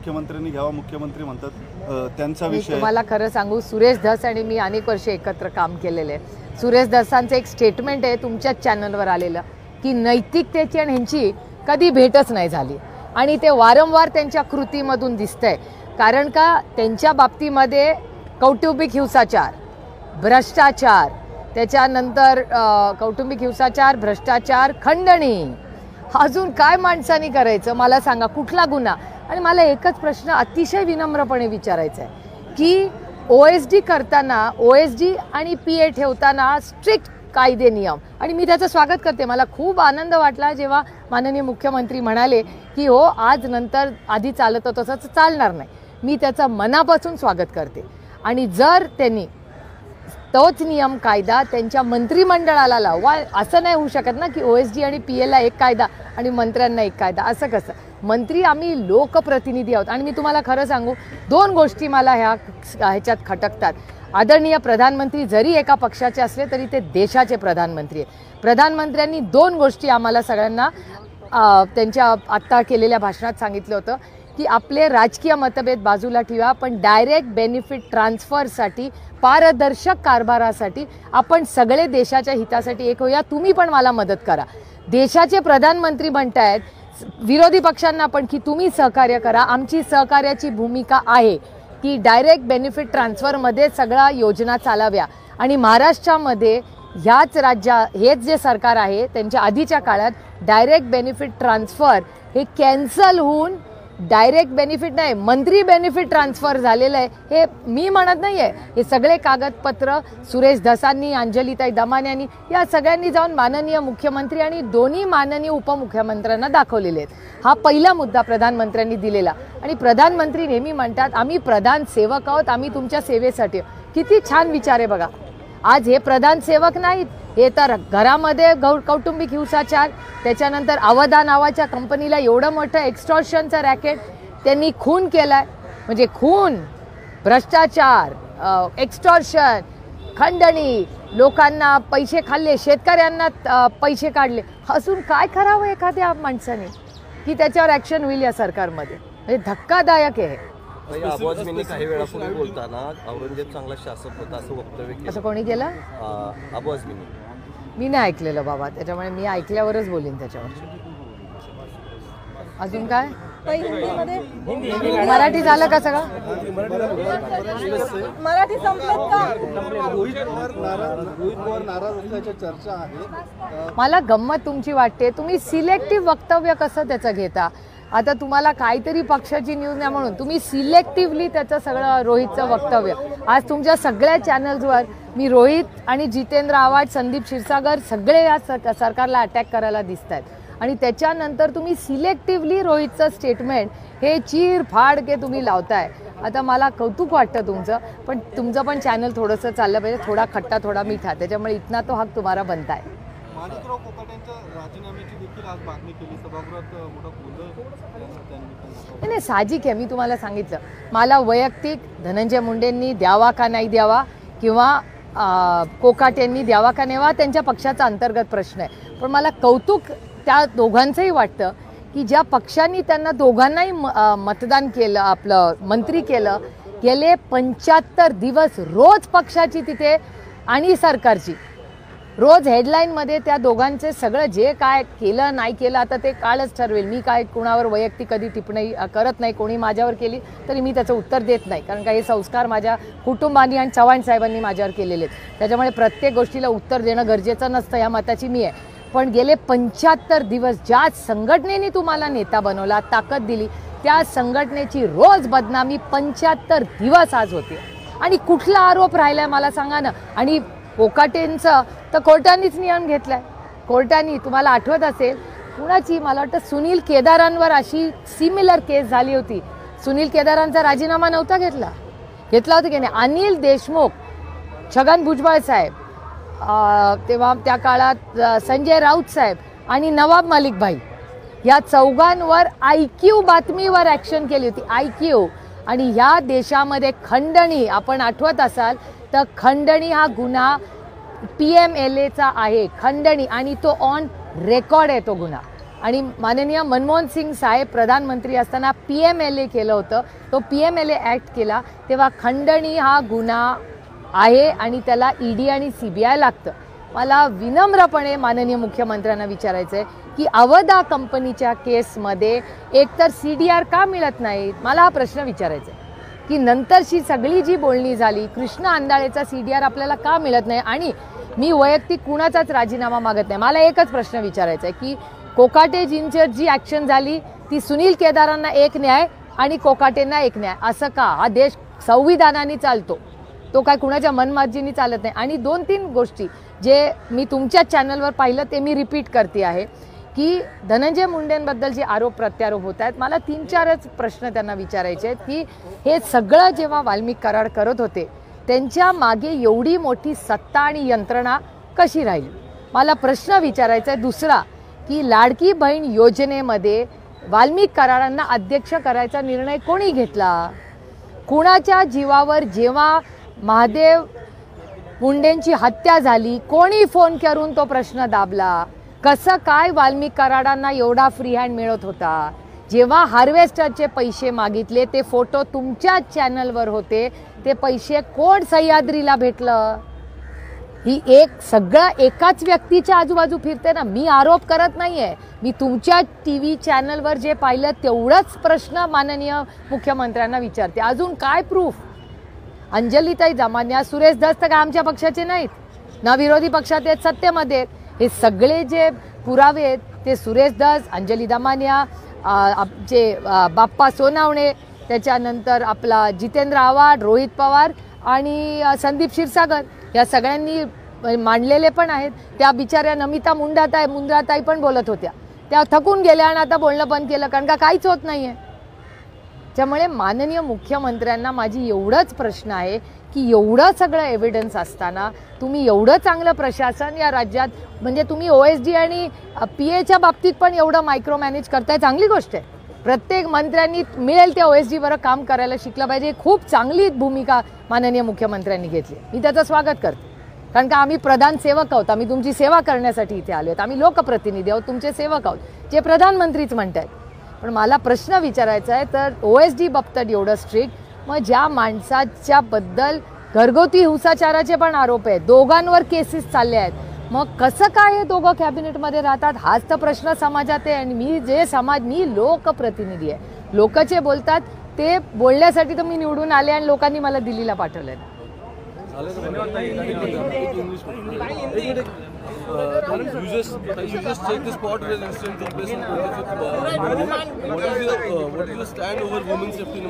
मुख्यमंत्र्यांनी घ्यावा, मुख्यमंत्री म्हणतात त्यांचा विषय. मला खरं सांगू, सुरेश धस आणि मी अनेक वर्ष एकत्र काम केलेले आहे. सुरेश धसांचं एक स्टेटमेंट आहे तुमच्याच चॅनलवर आलेलं की नैतिकतेची आणि ह्यांची कधी भेटच नाही झाली, आणि ते वारंवार त्यांच्या कृतीमधून दिसतंय. कारण का त्यांच्या बाबतीमध्ये कौटुंबिक हिंसाचार, भ्रष्टाचार, त्याच्यानंतर कौटुंबिक हिंसाचार, भ्रष्टाचार, खंडणी, अजून काय माणसांनी करायचं मला सांगा, कुठला गुन्हा? आणि मला एकच प्रश्न अतिशय विनम्रपणे विचारायचा आहे की OSD करताना, OSD आणि PA ठेवताना स्ट्रिक्ट कायदे नियम, आणि मी त्याचं स्वागत करते. मला खूप आनंद वाटला जेव्हा माननीय मुख्यमंत्री म्हणाले की हो आज नंतर आधी चालत होतं तसंच चालणार नाही. मी त्याचं मनापासून स्वागत करते. आणि जर त्यांनी तोच नियम कायदा त्यांच्या मंत्रिमंडळाला लावा, असं नाही होऊ शकत ना की OSD आणि PA एक कायदा आणि मंत्र्यांना एक कायदा, असं कसं? मंत्री आम्ही लोकप्रतिनिधी आहोत. आणि मी तुम्हाला खरं सांगू, दोन गोष्टी मला ह्याच्यात खटकतात. आदरणीय प्रधानमंत्री जरी एका पक्षाचे असले तरी ते देशाचे प्रधानमंत्री आहेत. प्रधानमंत्र्यांनी दोन गोष्टी आम्हाला सगळ्यांना त्यांच्या आत्ता केलेल्या भाषणात सांगितलं होतं की आपले राजकीय मतभेद बाजूला ठेवा, पण डायरेक्ट बेनिफिट ट्रान्सफरसाठी, पारदर्शक कारभारासाठी आपण सगळे देशाच्या हितासाठी एक होऊया. तुम्ही पण मला मदत करा. देशाचे प्रधानमंत्री म्हणतायत विरोधी पक्षांना पण की तुम्ही सहकार्य करा. आमची सहकार्याची भूमिका आहे की डायरेक्ट बेनिफिट ट्रान्सफरमध्ये सगळ्या योजना चालाव्या. आणि महाराष्ट्रामध्ये ह्याच हेच जे सरकार आहे त्यांच्या आधीच्या काळात डायरेक्ट बेनिफिट ट्रान्सफर हे कॅन्सल होऊन डायरेक्ट बेनिफिट नाही, मंत्री बेनिफिट ट्रान्सफर झालेलं आहे. हे मी म्हणत नाही आहे, हे सगळे कागदपत्र सुरेश धसांनी, अंजलीताई दमाने यांनी, या सगळ्यांनी जाऊन माननीय मुख्यमंत्री आणि दोन्ही माननीय उपमुख्यमंत्र्यांना दाखवलेले आहेत. हा पहिला मुद्दा प्रधानमंत्र्यांनी दिलेला. आणि प्रधानमंत्री नेहमी म्हणतात आम्ही प्रधान सेवक आहोत, आम्ही तुमच्या सेवेसाठी. किती छान विचार आहे बघा. आज हे प्रधान सेवक नाहीत, हे तर घरामध्ये कौटुंबिक हिंसाचार, त्याच्यानंतर अवधा नावाच्या कंपनीला एवढं मोठं एक्स्टॉर्शनचं रॅकेट त्यांनी खून केलाय. म्हणजे खून, भ्रष्टाचार, एक्स्टॉर्शन, खंडणी, लोकांना पैसे खाल्ले, शेतकऱ्यांना पैसे काढले. अजून काय करावं एखाद्या माणसाने की त्याच्यावर ॲक्शन होईल या सरकारमध्ये? म्हणजे धक्कादायक आहे. काही वेळापूर्वी बोलताना औरंगजेब चांगला शासक होता असं वक्तव्य केलं. असं कोणी केलं? मी नाही ऐकलेलं बाबा, त्याच्यामुळे मी ऐकल्यावरच बोलीन त्याच्यावर. अजून काय? मराठी झालं का सगळं? मराठी संपलं का? मला गंमत तुमची वाटते. तुम्ही सिलेक्टिव्ह वक्तव्य कसं त्याचं घेता? आता तुम्हाला काहीतरी पक्षाची न्यूज नाही म्हणून तुम्ही सिलेक्टिव्हली त्याचं सगळं रोहितचं वक्तव्य. आज तुमच्या सगळ्या चॅनल्सवर मी रोहित आणि जितेंद्र आव्हाड, संदीप क्षीरसागर सगळे या सरकारला अटॅक करायला दिसत आहेत. आणि त्याच्यानंतर तुम्ही सिलेक्टिव्हली रोहितचं स्टेटमेंट हे चीरफाड के तुम्ही लावताय. आता मला कौतुक वाटतं तुमचं, पण तुमचं पण चॅनल थोडंसं चाललं पाहिजे, थोडा खट्टा थोडा मिठा. त्याच्यामुळे इतना तो हक तुम्हाला बनताय. माणिकराव कोकाटेंच्या राजीनाम्याची देखील आज मागणी केली, सभागृहात मोठा गोंधळ. नाही, साहजिक आहे. मी तुम्हाला सांगितलं, मला वैयक्तिक धनंजय मुंडेंनी द्यावा का नाही द्यावा किंवा कोकाटेंनी द्यावा का नाही, त्यांच्या पक्षाचा अंतर्गत प्रश्न आहे. पण मला कौतुक त्या दोघांचंही वाटतं की ज्या पक्षांनी त्यांना दोघांनाही मतदान केलं, आपलं मंत्री केलं, गेले 75 दिवस रोज पक्षाची तिथे आणि सरकारची रोज हेडलाईनमध्ये त्या दोघांचे सगळं जे काय केलं नाही केलं आता ते काळच ठरवेल. मी काय कुणावर वैयक्तिक कधी टिप्पणी करत नाही. कोणी माझ्यावर केली तरी मी त्याचं उत्तर देत नाही, कारण का हे संस्कार माझ्या कुटुंबानी आणि चव्हाण साहेबांनी माझ्यावर केलेले आहेत. त्याच्यामुळे प्रत्येक गोष्टीला उत्तर देणं गरजेचं नसतं, या मताची मी आहे. पण गेले 75 दिवस ज्या संघटनेने तुम्हाला नेता बनवला, ताकद दिली, त्या संघटनेची रोज बदनामी 75 दिवस आज होते. आणि कुठला आरोप राहिलाय मला सांगा ना. आणि कोकाटेंचं तर कोर्टानेच नियम घेतलाय. कोर्टाने, तुम्हाला आठवत असेल कुणाची, मला वाटतं सुनील केदारांवर अशी सिमिलर केस झाली होती. सुनील केदारांचा राजीनामा नव्हता घेतला होता की नाही. अनिल देशमुख, छगन भुजबळ साहेब, तेव्हा त्या काळात संजय राऊत साहेब आणि नवाब मलिक भाई, या चौघांवर IQ बातमीवर ॲक्शन केली होती. IQ. आणि ह्या देशामध्ये खंडणी, आपण आठवत असाल तर खंडणी हा गुन्हा PMLAचा आहे, खंडणी, आणि तो ऑन रेकॉर्ड आहे तो गुन्हा. आणि माननीय मनमोहन सिंग साहेब प्रधानमंत्री असताना PMLA केलं होतं. तो PMLA ॲक्ट केला तेव्हा खंडणी हा गुन्हा आहे आणि त्याला ED आणि CBI लागतं. मला विनम्रपणे माननीय मुख्यमंत्र्यांना विचारायचं आहे की अवधा कंपनीच्या केसमध्ये एकतर CDR का मिळत नाहीत. मला हा प्रश्न विचारायचा आहे की नंतरची सगळी जी बोलणी झाली कृष्ण आंधळेचा CDR आपल्याला का मिळत नाही. आणि मी वैयक्तिक कुणाचाच राजीनामा मागत नाही. मला एकच प्रश्न विचारायचा आहे की कोकाटेजींची जी ॲक्शन झाली ती सुनील केदारांना एक न्याय आणि कोकाटेंना एक न्याय असं का. हा देश संविधानाने चालतो, तो काय कुणाच्या मनमार्जीने चालत नाही. आणि 2-3 गोष्टी जे मी तुमच्या चॅनलवर पाहिलं ते मी रिपीट करते आहे की धनंजय मुंडेंबद्दल जे आरोप प्रत्यारोप होत आहेत, मला 3-4च प्रश्न त्यांना विचारायचे आहेत की हे सगळं जेव्हा वाल्मिक कराड करत होते त्यांच्या मागे एवढी मोठी सत्ता आणि यंत्रणा कशी राहिली. मला प्रश्न विचारायचा आहे दुसरा की लाडकी बहीण योजनेमध्ये वाल्मिक कराडांना अध्यक्ष करायचा निर्णय कोणी घेतला. कुणाच्या जीवावर जेव्हा महादेव मुंडेंची हत्या झाली कोणी फोन करून तो प्रश्न दाबला. कसं काय वाल्मिक कराडांना एवढा फ्री हँड मिळत होता. जेव्हा हार्वेस्टरचे पैसे मागितले ते फोटो तुमच्या चॅनलवर होते. ते पैसे कोण सह्याद्रीला भेटलं. ही एक सगळं एकाच व्यक्तीच्या आजूबाजू फिरते ना. मी आरोप करत नाहीये. मी तुमच्या TV चॅनलवर जे पाहिलं तेवढंच प्रश्न माननीय मुख्यमंत्र्यांना विचारते. अजून काय प्रूफ. अंजलीताई दमानिया, सुरेश धस तर काय आमच्या पक्षाचे नाहीत ना, विरोधी पक्षात आहेत, सत्तेमध्ये. हे सगळे जे पुरावे आहेत ते सुरेश धस, अंजली दमानिया, आमचे बाप्पा सोनावणे, त्याच्यानंतर आपला जितेंद्र आव्हाड, रोहित पवार आणि संदीप क्षीरसागर या सगळ्यांनी मांडलेले पण आहेत. त्या बिचाऱ्या नमिता मुंडाताई पण बोलत होत्या. त्या थकून गेल्या आणि आता बोलणं बंद केलं कारण का काहीच होत नाही आहे. त्यामुळे माननीय मुख्यमंत्र्यांना माझी एवढंच प्रश्न आहे की एवढं सगळं एव्हिडन्स असताना तुम्ही एवढं चांगलं प्रशासन या राज्यात म्हणजे तुम्ही OSD आणि PAच्या बाबतीत पण एवढं मायक्रो मॅनेज करताय. चांगली गोष्ट आहे. प्रत्येक मंत्र्यांनी मिळेल त्या OSDवर काम करायला शिकलं पाहिजे. खूप चांगली भूमिका माननीय मुख्यमंत्र्यांनी घेतली. मी त्याचं स्वागत करते कारण का आम्ही प्रधान सेवक आहोत. आम्ही तुमची सेवा करण्यासाठी इथे आलो आहोत. आम्ही लोकप्रतिनिधी आहोत, तुमचे सेवक आहोत जे प्रधानमंत्रीच म्हणतात. पण मला प्रश्न विचारायचा आहे तर OSD बाबतीत एवढं स्ट्रिक्ट, मग ज्या माणसाच्या बद्दल घरगुती हिंसाचाराचे पण आरोप आहेत, दोघांवर केसेस चालले आहेत, मग कसं काय हे दोघं कॅबिनेटमध्ये राहतात हाच तर प्रश्न समाजात आहे. आणि मी लोकप्रतिनिधी आहे. लोक जे बोलतात ते बोलण्यासाठी तर मी निवडून आले आणि लोकांनी मला दिल्लीला पाठवलंय. You just check the spot where the incident took place. What is the stand over women's safety?